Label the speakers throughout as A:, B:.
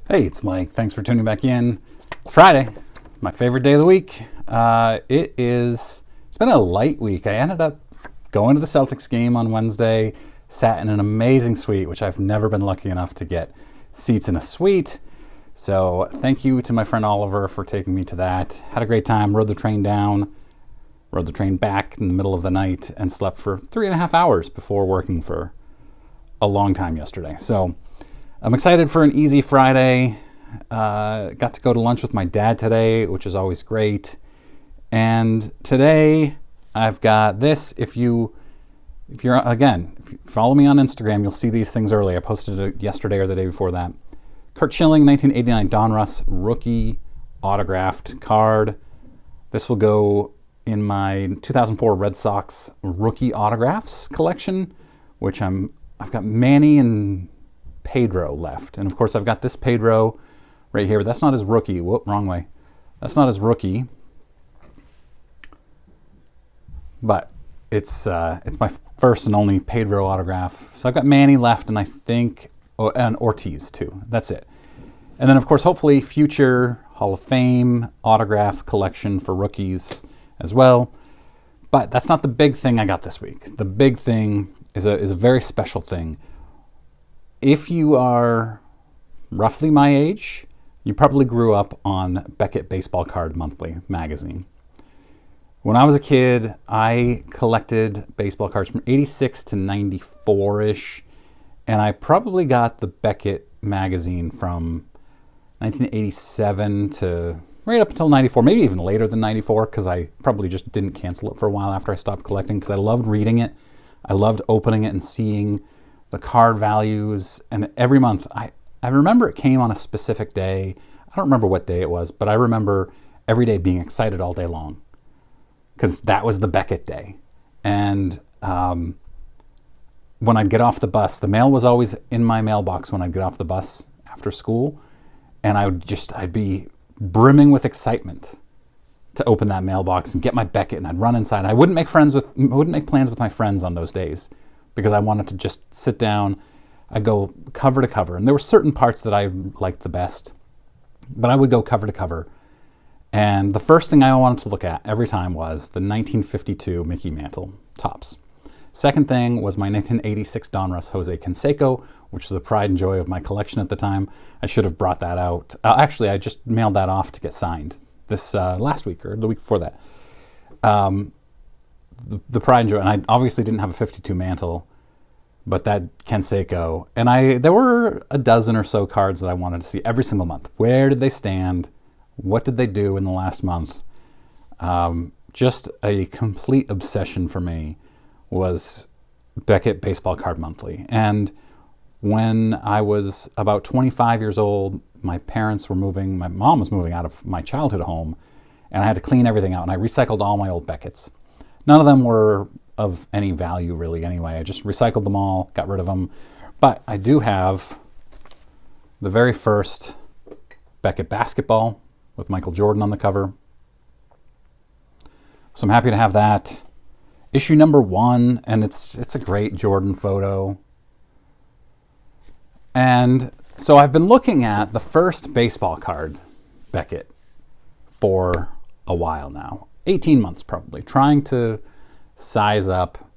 A: Hey, it's Mike. Thanks for tuning back in. It's Friday, my favorite day of the week. It's been a light week. I ended up going to the Celtics game on Wednesday, sat in an amazing suite, which I've never been lucky enough to get seats in a suite. So thank you to my friend Oliver for taking me to that. Had a great time, rode the train down, rode the train back in the middle of the night, and slept for 3.5 hours before working for a long time yesterday. So I'm excited for an easy Friday. Got to go to lunch with my dad today, which is always great. And today I've got this. If you follow me on Instagram, you'll see these things early. I posted it yesterday or the day before that. Curt Schilling, 1989 Donruss rookie autographed card. This will go in my 2004 Red Sox rookie autographs collection, which I've got Manny and Pedro left. And of course I've got this Pedro right here, but that's not his rookie. Whoop, wrong way. That's not his rookie. But it's my first and only Pedro autograph. So I've got Manny left, and I think and Ortiz too. That's it. And then of course hopefully future Hall of Fame autograph collection for rookies as well. But that's not the big thing I got this week. The big thing is a very special thing. If you are roughly my age, you probably grew up on Beckett Baseball Card Monthly magazine. When I was a kid, I collected baseball cards from 86 to 94-ish, and I probably got the Beckett magazine from 1987 to right up until 94, maybe even later than 94, because I probably just didn't cancel it for a while after I stopped collecting, because I loved reading it. I loved opening it and seeing the card values, and every month, I remember it came on a specific day. I don't remember what day it was, but I remember every day being excited all day long, because that was the Beckett day. And when I'd get off the bus, the mail was always in my mailbox when I'd get off the bus after school, and I'd be brimming with excitement to open that mailbox and get my Beckett, and I'd run inside. I wouldn't make plans with my friends on those days, because I wanted to just sit down. I'd go cover to cover. And there were certain parts that I liked the best, but I would go cover to cover. And the first thing I wanted to look at every time was the 1952 Mickey Mantle Topps. Second thing was my 1986 Donruss Jose Canseco, which was the pride and joy of my collection at the time. I should have brought that out. Actually, I just mailed that off to get signed this last week or the week before that. The pride and joy, and I obviously didn't have a 52 Mantle, but that Canseco, and there were a dozen or so cards that I wanted to see every single month. Where did they stand? What did they do in the last month? Just a complete obsession for me was Beckett Baseball Card Monthly. And when I was about 25 years old, my mom was moving out of my childhood home, and I had to clean everything out, and I recycled all my old Becketts. None of them were of any value really anyway. I just recycled them all, got rid of them. But I do have the very first Beckett basketball with Michael Jordan on the cover. So I'm happy to have that. Issue number 1, and it's a great Jordan photo. And so I've been looking at the first baseball card Beckett for a while now. 18 months probably, trying to size up,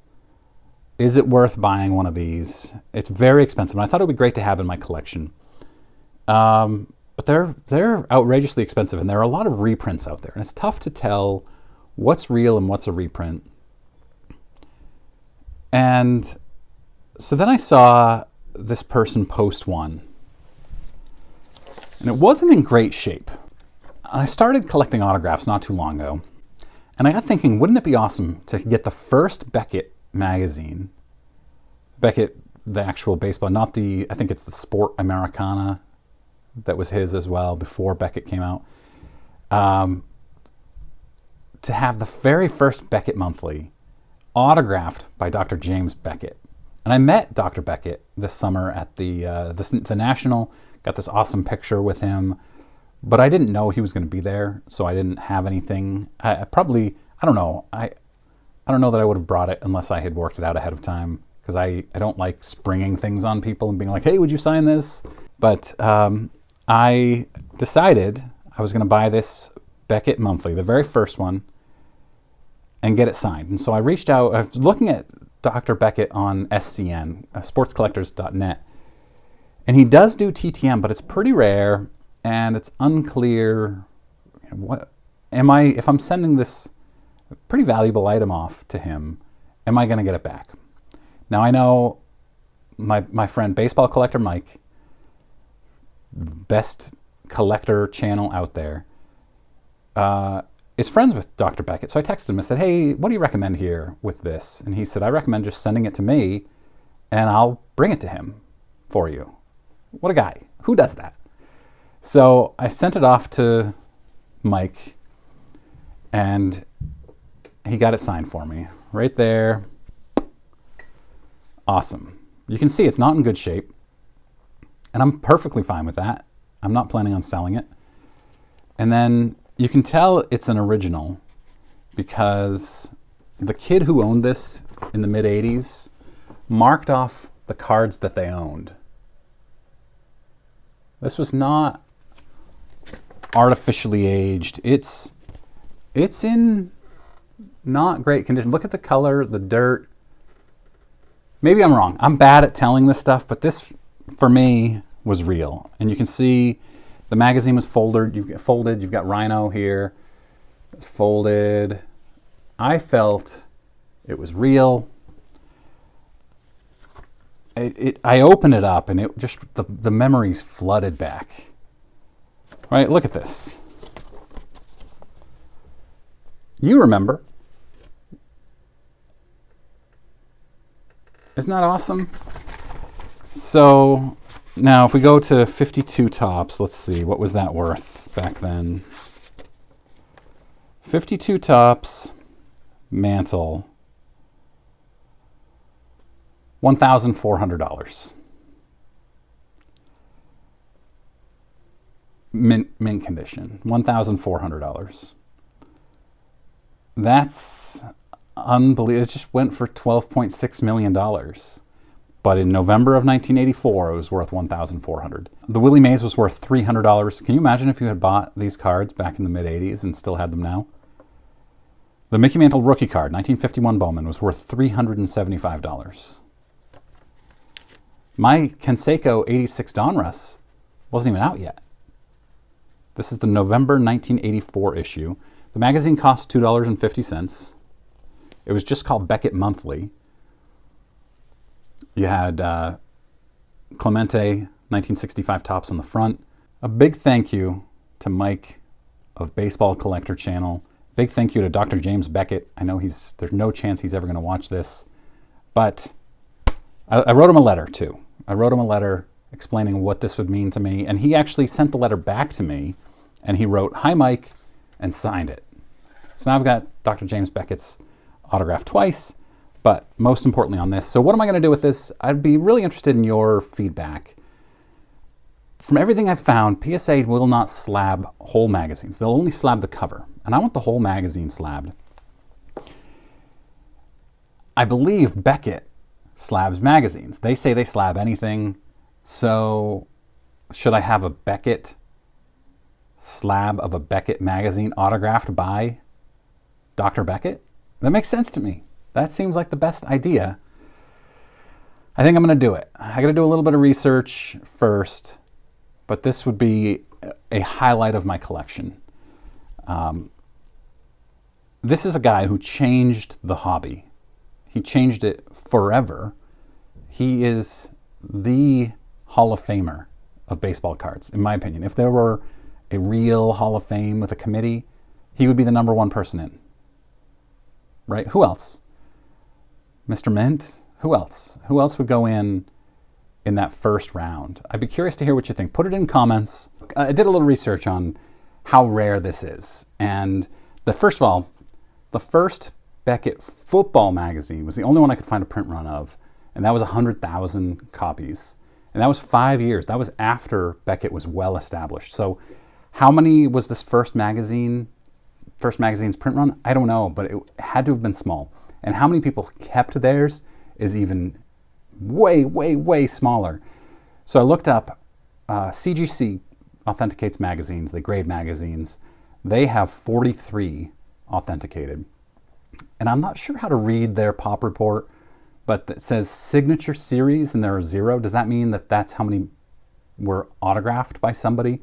A: is it worth buying one of these? It's very expensive, and I thought it would be great to have in my collection. But they're outrageously expensive, and there are a lot of reprints out there, and it's tough to tell what's real and what's a reprint. And so then I saw this person post one, and it wasn't in great shape. And I started collecting autographs not too long ago, and I got thinking, wouldn't it be awesome to get the first Beckett magazine, Beckett, the actual baseball, not I think it's the Sport Americana that was his as well before Beckett came out, to have the very first Beckett Monthly autographed by Dr. James Beckett. And I met Dr. Beckett this summer at the National, got this awesome picture with him, but I didn't know he was going to be there, so I didn't have anything. I don't know. I don't know that I would have brought it unless I had worked it out ahead of time, because I don't like springing things on people and being like, hey, would you sign this? But I decided I was going to buy this Beckett Monthly, the very first one, and get it signed. And so I reached out. I was looking at Dr. Beckett on SCN, sportscollectors.net, and he does do TTM, but it's pretty rare, and it's unclear if I'm sending this pretty valuable item off to him, am I going to get it back? Now, I know my friend Baseball Collector Mike, best collector channel out there, is friends with Dr. Beckett. So I texted him and said, hey, what do you recommend here with this? And he said, I recommend just sending it to me and I'll bring it to him for you. What a guy. Who does that? So I sent it off to Mike and he got it signed for me right there. Awesome. You can see it's not in good shape, and I'm perfectly fine with that. I'm not planning on selling it. And then you can tell it's an original because the kid who owned this in the mid-'80s marked off the cards that they owned. This was not artificially aged. It's in not great condition. Look at the color, the dirt. Maybe I'm wrong. I'm bad at telling this stuff, but this, for me, was real. And you can see the magazine was folded. You've got Rhino here. It's folded. I felt it was real. I opened it up, and it just the memories flooded back. Right? Look at this. You remember. Isn't that awesome? So now if we go to 52 tops, let's see, what was that worth back then? 52 tops, mantle, $1,400. Mint condition, $1,400. That's unbelievable. It just went for $12.6 million. But in November of 1984, it was worth $1,400. The Willie Mays was worth $300. Can you imagine if you had bought these cards back in the mid-'80s and still had them now? The Mickey Mantle rookie card, 1951 Bowman, was worth $375. My Canseco 86 Donruss wasn't even out yet. This is the November 1984 issue. The magazine cost $2.50. It was just called Beckett Monthly. You had Clemente 1965 tops on the front. A big thank you to Mike of Baseball Collector Channel. Big thank you to Dr. James Beckett. I know there's no chance he's ever going to watch this, but I wrote him a letter too. I wrote him a letter explaining what this would mean to me, and he actually sent the letter back to me, and he wrote, "Hi Mike," and signed it. So now I've got Dr. James Beckett's autograph twice, but most importantly on this. So what am I going to do with this? I'd be really interested in your feedback. From everything I've found, PSA will not slab whole magazines. They'll only slab the cover, and I want the whole magazine slabbed. I believe Beckett slabs magazines. They say they slab anything, so should I have a Beckett slab of a Beckett magazine autographed by Dr. Beckett? That makes sense to me. That seems like the best idea. I think I'm going to do it. I got to do a little bit of research first, but this would be a highlight of my collection. This is a guy who changed the hobby. He changed it forever. He is the Hall of Famer of baseball cards, in my opinion. If there were a real Hall of Fame with a committee, he would be the number one person in. Right? Who else? Mr. Mint? Who else? Who else would go in that first round? I'd be curious to hear what you think. Put it in comments. I did a little research on how rare this is. And first of all, the first Beckett football magazine was the only one I could find a print run of, and that was 100,000 copies. And that was 5 years. That was after Beckett was well established. So how many was this first magazine's print run? I don't know, but it had to have been small. And how many people kept theirs is even way, way, way smaller. So I looked up CGC authenticates magazines, they grade magazines. They have 43 authenticated. And I'm not sure how to read their pop report, but it says signature series and there are 0. Does that mean that that's how many were autographed by somebody?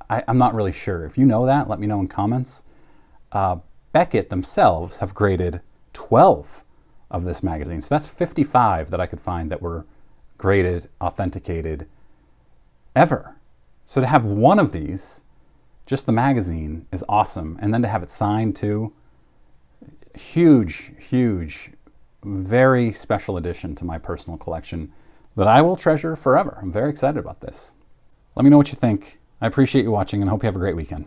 A: I'm not really sure. If you know that, let me know in comments. Beckett themselves have graded 12 of this magazine. So that's 55 that I could find that were graded, authenticated ever. So to have one of these, just the magazine, is awesome. And then to have it signed too, huge, huge, very special addition to my personal collection that I will treasure forever. I'm very excited about this. Let me know what you think. I appreciate you watching and hope you have a great weekend.